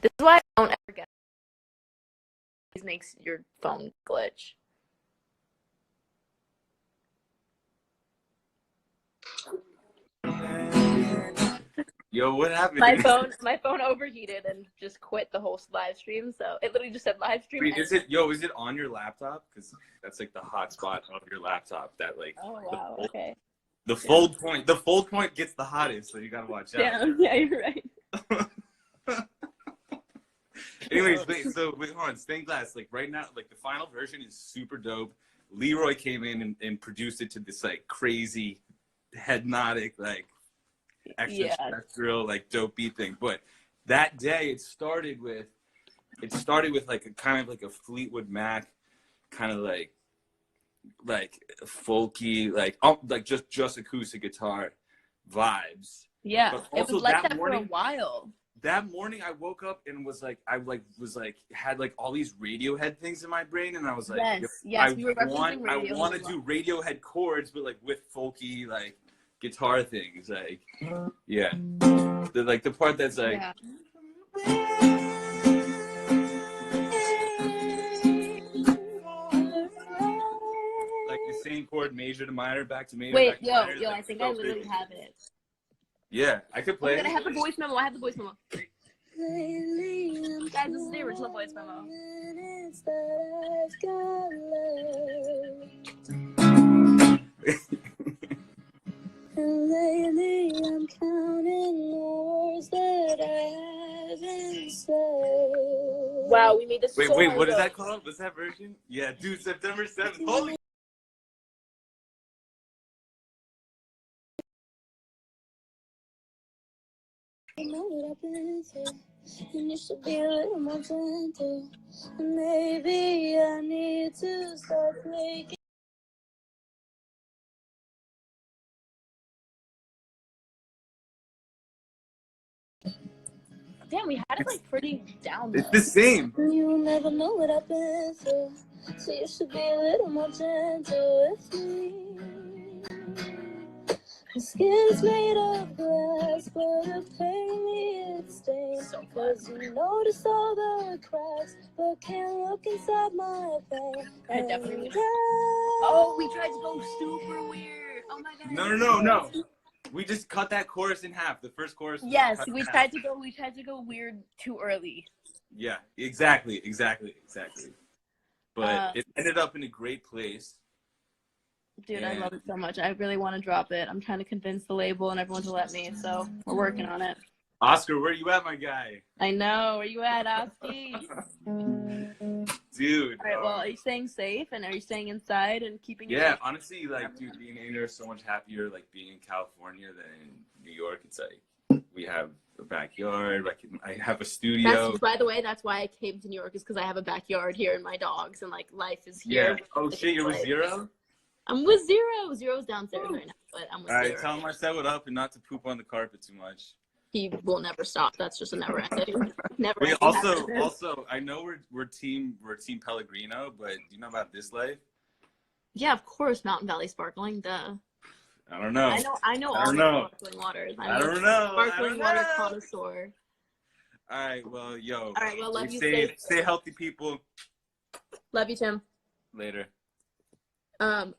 This is why I don't ever get it. It makes your phone glitch. Yo, what happened? My phone overheated and just quit the whole live stream. So it literally just said live stream. Wait, is it on your laptop? Because that's like the hot spot of your laptop. That like. Oh wow. Okay. The fold point gets the hottest, so you gotta watch out. Yeah, you're right. Anyways, wait, hold on. Stained glass, like right now, like the final version is super dope. Leroy came in and produced it to this like crazy, hypnotic, like extraterrestrial, like dope beat thing. But that day, it started with like a kind of like a Fleetwood Mac, kind of like folky, like just acoustic guitar vibes. Yeah, it was like that morning, for a while. That morning I woke up and was like, had like all these Radiohead things in my brain, and I was like, yes, we were I want to do Radiohead chords, but like with folky like guitar things, like the part that's like. Yeah. Same chord, major to minor, back to major. Wait, yo, I think I literally have it. Yeah, I could play it. I have the voice memo. Guys, this is the original voice memo. And lately I'm counting words that I haven't said. Wow, we made this. Wait, what is that called? What's that version? Yeah, dude, September 7th. Holy. I know what I've been through, and you should be a little more gentle. And maybe I need to start making. Damn, we had it like pretty down. It's the same. You never know what I've been through, so you should be a little more gentle with me. My skin's made of glass, but apparently it's stained. Cause you notice all the cracks, but can't look inside my vein. I definitely. Oh, we tried to go super weird. Oh my god. No. We just cut that chorus in half. The first chorus. Yes, we tried to go weird too early. Yeah, exactly. But it ended up in a great place. Dude, I love it so much. I really want to drop it. I'm trying to convince the label and everyone to let me, so we're working on it. Oscar, where you at, my guy? I know. Where you at, Oski? Dude. All right, well, are you staying safe, and are you staying inside and keeping safe? Honestly, like, dude, being in here is so much happier, like, being in California than in New York. It's like, we have a backyard. I have a studio. By the way, that's why I came to New York, is because I have a backyard here and my dogs, and, like, life is here. Yeah. Oh, shit, you're with Zero? I'm with Zero. Zero's downstairs right now, but I'm with Zero. All right, tell him I said what up and not to poop on the carpet too much. He will never stop. That's just a never ending. Wait, also, I know we're team Pellegrino, but do you know about this life? Yeah, of course, Mountain Valley Sparkling. Duh. I don't know. I know all the sparkling waters. I don't know. Sparkling water connoisseur. All right, well, yo. All right, well, love you. Stay healthy, people. Love you, Tim. Later.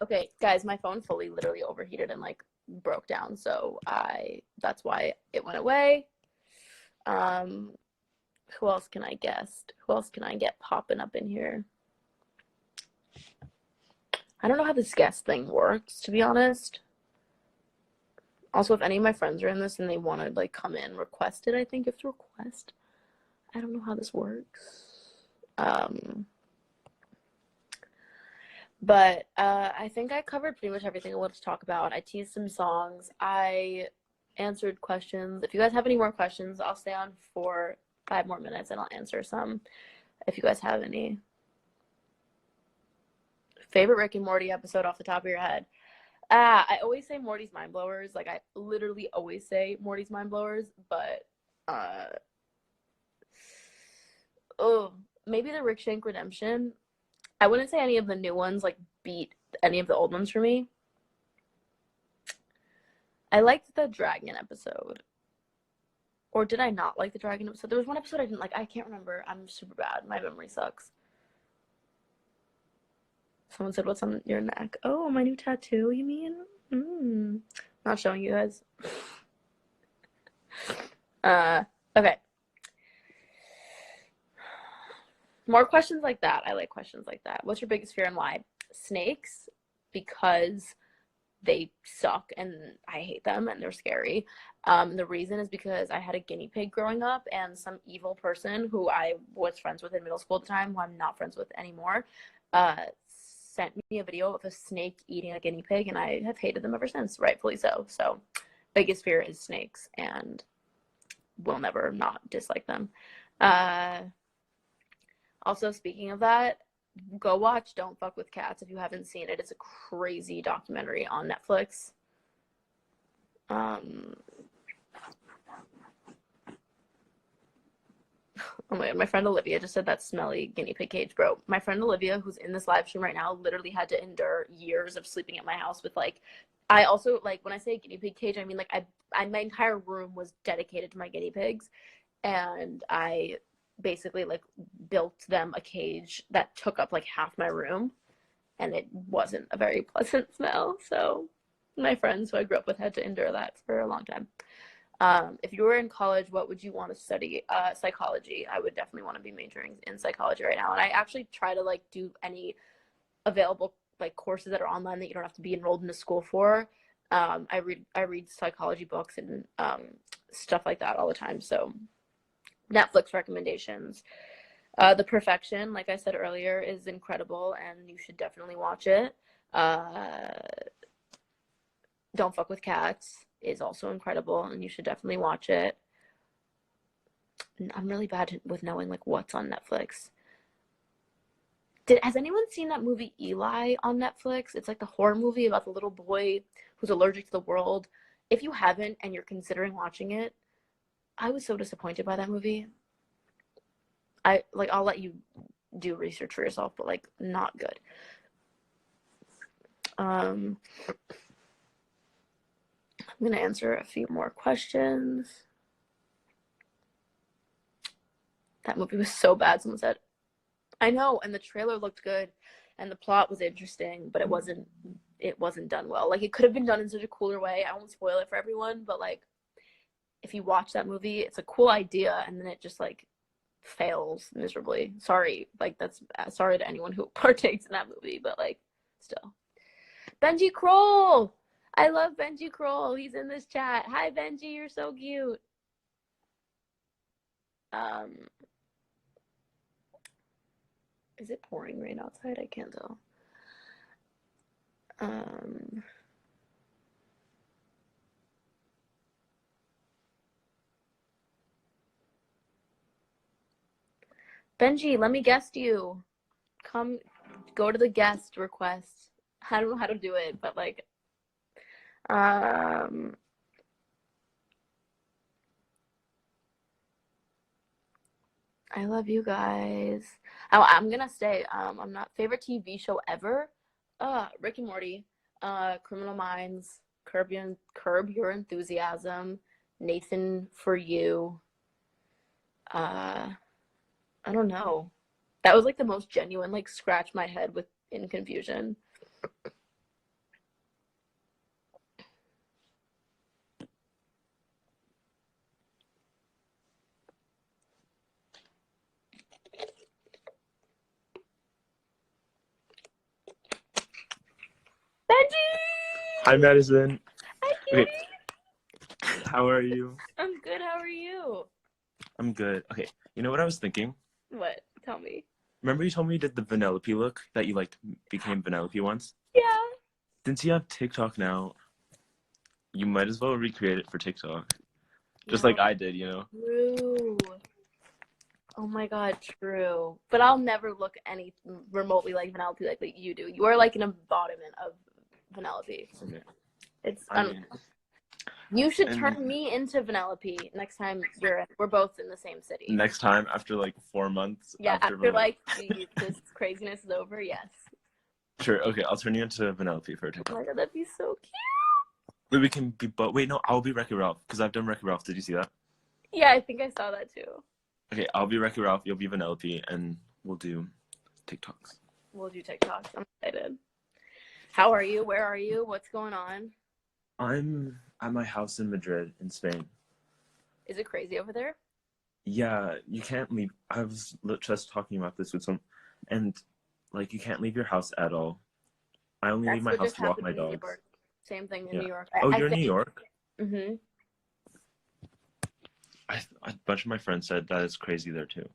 Okay, guys, my phone fully literally overheated and like broke down, so that's why it went away. Who else can I guest? Who else can I get popping up in here? I don't know how this guest thing works, to be honest. Also, if any of my friends are in this and they want to like come in, request it, I think you have to request. I don't know how this works. But I think I covered pretty much everything I wanted to talk about. I teased some songs. I answered questions. If you guys have any more questions, I'll stay on for 5 more minutes and I'll answer some if you guys have any. Favorite Rick and Morty episode off the top of your head? I always say Morty's Mind Blowers. Like, I literally always say Morty's Mind Blowers, but maybe the Rick Shank Redemption. I wouldn't say any of the new ones like beat any of the old ones for me. I liked the Dragon episode. Or did I not like the dragon episode? There was one episode I didn't like. I can't remember. I'm super bad. My memory sucks. Someone said, what's on your neck? Oh, my new tattoo, you mean? Not showing you guys. Okay. More questions like that. I like questions like that. What's your biggest fear and why? Snakes, because they suck and I hate them and they're scary. The reason is because I had a guinea pig growing up, and some evil person who I was friends with in middle school at the time, who I'm not friends with anymore, sent me a video of a snake eating a guinea pig, and I have hated them ever since, rightfully so. So biggest fear is snakes, and will never not dislike them. Also, speaking of that, go watch Don't Fuck with Cats if you haven't seen it. It's a crazy documentary on Netflix. Oh my god, my friend Olivia just said that smelly guinea pig cage, bro. My friend Olivia, who's in this live stream right now, literally had to endure years of sleeping at my house with, like, I also, like, when I say guinea pig cage, I mean, like, my entire room was dedicated to my guinea pigs, and I basically, like, built them a cage that took up, like, half my room, and it wasn't a very pleasant smell, so my friends who I grew up with had to endure that for a long time. If you were in college, what would you want to study? Psychology. I would definitely want to be majoring in psychology right now. And I actually try to, like, do any available, like, courses that are online that you don't have to be enrolled in a school for. I read psychology books and stuff like that all the time. So Netflix recommendations. The Perfection, like I said earlier, is incredible and you should definitely watch it. Don't Fuck with Cats is also incredible and you should definitely watch it. I'm really bad with knowing, like, what's on Netflix. Has anyone seen that movie Eli on Netflix? It's like the horror movie about the little boy who's allergic to the world. If you haven't and you're considering watching it, I was so disappointed by that movie. I'll let you do research for yourself, but, like, not good. I'm gonna answer a few more questions. That movie was so bad, someone said. I know, and the trailer looked good, and the plot was interesting, but it wasn't done well. Like, it could have been done in such a cooler way. I won't spoil it for everyone, but, like, if you watch that movie, it's a cool idea, and then it just, like, fails miserably. Sorry, like, that's sorry to anyone who partakes in that movie, but, like, still. Benji Kroll! I love Benji Kroll. He's in this chat. Hi, Benji. You're so cute. Is it pouring rain outside? I can't tell. Benji, let me guest you. Come, go to the guest request. I don't know how to do it, but, like, I love you guys. I'm gonna say, I'm not favorite TV show ever. Rick and Morty, Criminal Minds, Curb Your Enthusiasm, Nathan for You. I don't know. That was, like, the most genuine, like, scratch my head with in confusion. Benji! Hi, Madison. Hi, Kitty. Okay. How are you? I'm good. How are you? I'm good. Okay, you know what I was thinking? What? Tell me. Remember you told me you did the Vanellope look, that you, like, became Vanellope once? Yeah. Since you have TikTok now, you might as well recreate it for TikTok. Just like I did, you know? True. Oh my god, true. But I'll never look any remotely like Vanellope like you do. You are like an embodiment of Vanellope. Okay. It's I mean, you should turn me into Vanellope next time we're both in the same city. next time, after like 4 months. Yeah, after like this craziness is over, yes. Sure, okay, I'll turn you into Vanellope for a TikTok. Oh my god, that'd be so cute. Wait, we can be, but wait, no, I'll be Wreck-It Ralph, because I've done Wreck-It Ralph. Did you see that? Yeah, I think I saw that too. Okay, I'll be Wreck-It Ralph, you'll be Vanellope, and we'll do TikToks. We'll do TikToks. I'm excited. How are you? Where are you? What's going on? I'm at my house in Madrid, in Spain. Is it crazy over there? Yeah, you can't leave. I was just talking about this with some, and like you can't leave your house at all. I only leave That's my what house just to walk happened my in New dogs. York. Same thing in Yeah. New York. Oh, I you're in New think. York? Mm-hmm. A bunch of my friends said that it's crazy there too.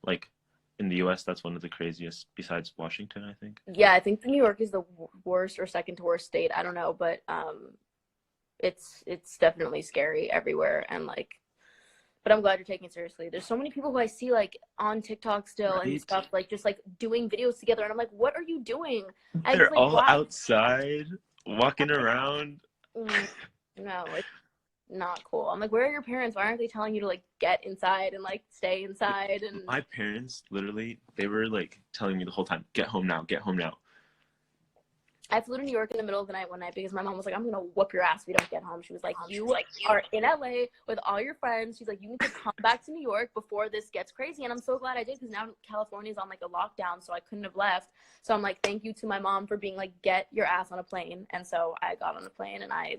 Like in the U.S., that's one of the craziest besides Washington, I think. Yeah, I think New York is the worst or second to worst state. I don't know, but it's definitely scary everywhere, and like, but I'm glad you're taking it seriously. There's so many people who I see like on TikTok still and Right? stuff, like just like doing videos together, and I'm like, what are you doing? I They're just like all watch. outside, walking around. No, it's not cool. I'm like, where are your parents? Why aren't they telling you to like get inside and like stay inside? And My parents, literally, they were like telling me the whole time, get home now, get home now. I flew to New York in the middle of the night one night because my mom was like, I'm gonna whoop your ass if you don't get home. She was like, you are in LA with all your friends. She's like, you need to come back to New York before this gets crazy. And I'm so glad I did, because now California's on like a lockdown, so I couldn't have left. So I'm like, thank you to my mom for being like, get your ass on a plane. And so I got on a plane, and I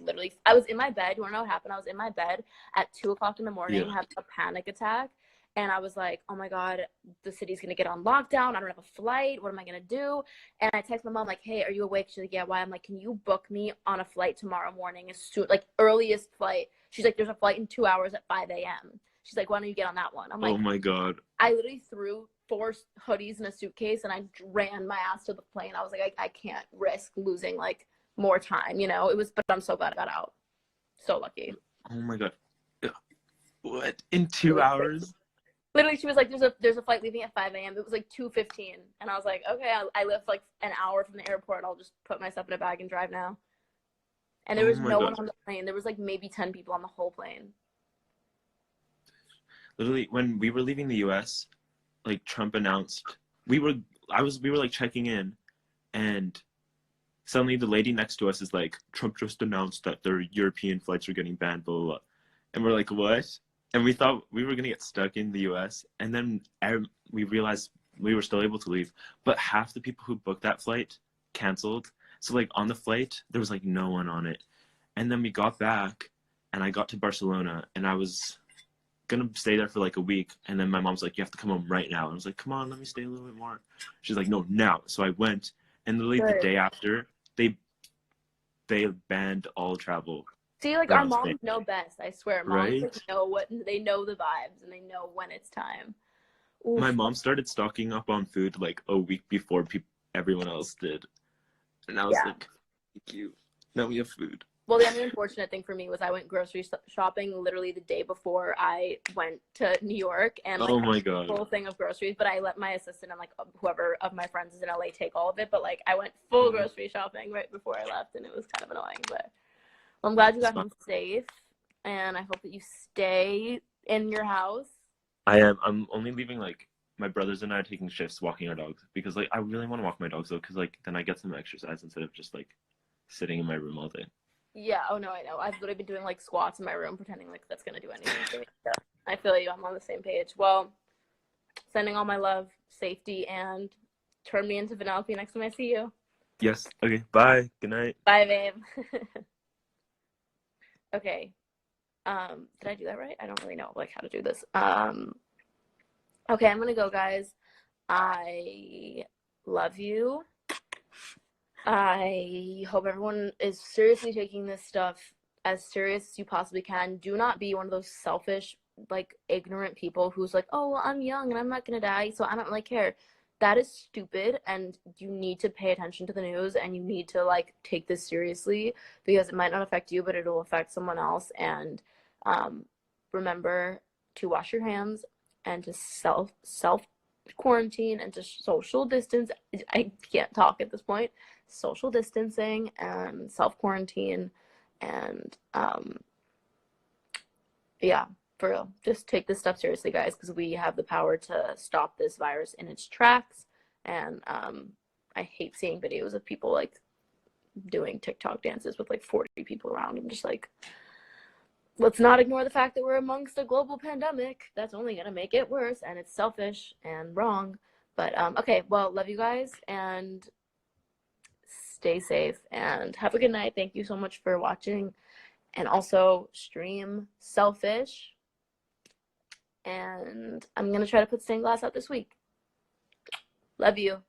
was in my bed. You wanna know what happened? I was in my bed at 2:00 in the morning, having a panic attack. And I was like, oh my God, the city's going to get on lockdown. I don't have a flight. What am I going to do? And I text my mom, like, hey, are you awake? She's like, yeah, why? I'm like, can you book me on a flight tomorrow morning as soon, like earliest flight? She's like, there's a flight in 2 hours at 5 a.m. She's like, why don't you get on that one? I'm like, oh my God. I literally threw 4 hoodies in a suitcase and I ran my ass to the plane. I was like, I can't risk losing like more time, you know? But I'm so glad I got out. So lucky. Oh my God. What? In 2 hours? Literally, she was like, there's a flight leaving at 5 a.m. It was like 2:15. And I was like, okay, I live like an hour from the airport. I'll just put myself in a bag and drive now. And there was no one on the plane. There was like maybe 10 people on the whole plane. Literally, when we were leaving the U.S., like Trump announced, we were like checking in, and suddenly the lady next to us is like, Trump just announced that their European flights are getting banned, blah, blah, blah. And we're like, what? And we thought we were going to get stuck in the U.S. And then we realized we were still able to leave. But half the people who booked that flight canceled. So, like, on the flight, there was, like, no one on it. And then we got back, and I got to Barcelona, and I was going to stay there for, like, a week. And then my mom's like, you have to come home right now. And I was like, come on, let me stay a little bit more. She's like, no, now. So I went, and literally the day after, they banned all travel. See, like, our moms know best, I swear. Moms right? like, they know the vibes, and they know when it's time. Oof. My mom started stocking up on food like a week before everyone else did. And I was like, thank you. Now we have food. Well, the only unfortunate thing for me was I went grocery shopping literally the day before I went to New York, and like, oh my God, a whole thing of groceries. But I let my assistant and like whoever of my friends is in LA take all of it. But like, I went full grocery shopping right before I left, and it was kind of annoying. But well, I'm glad you got home safe, and I hope that you stay in your house. I am. I'm only leaving, like, my brothers and I are taking shifts walking our dogs, because like I really want to walk my dogs though, because like then I get some exercise instead of just like sitting in my room all day. Yeah, oh no, I know. I've literally been doing like squats in my room, pretending like that's gonna do anything for me. So I feel you. I'm on the same page. Well, sending all my love, safety, and turn me into Vanellope next time I see you. Yes. Okay. Bye. Good night. Bye, babe. Okay. Did I do that right? I don't really know like how to do this. Okay, I'm gonna go, guys. I love you. I hope everyone is seriously taking this stuff as serious as you possibly can. Do not be one of those selfish, like, ignorant people who's like, oh, well, I'm young and I'm not gonna die, so I don't really care. That is stupid, and you need to pay attention to the news, and you need to like take this seriously, because it might not affect you, but it'll affect someone else. And remember to wash your hands, and to self quarantine, and to social distance. I can't talk at this point. Social distancing and self quarantine, and yeah, for real, just take this stuff seriously, guys, because we have the power to stop this virus in its tracks. And I hate seeing videos of people like doing TikTok dances with like 40 people around. I'm just like, let's not ignore the fact that we're amongst a global pandemic. That's only going to make it worse, and it's selfish and wrong. But okay, well, love you guys, and stay safe, and have a good night. Thank you so much for watching, and also stream Selfish, and I'm going to try to put Stained Glass out this week. Love you.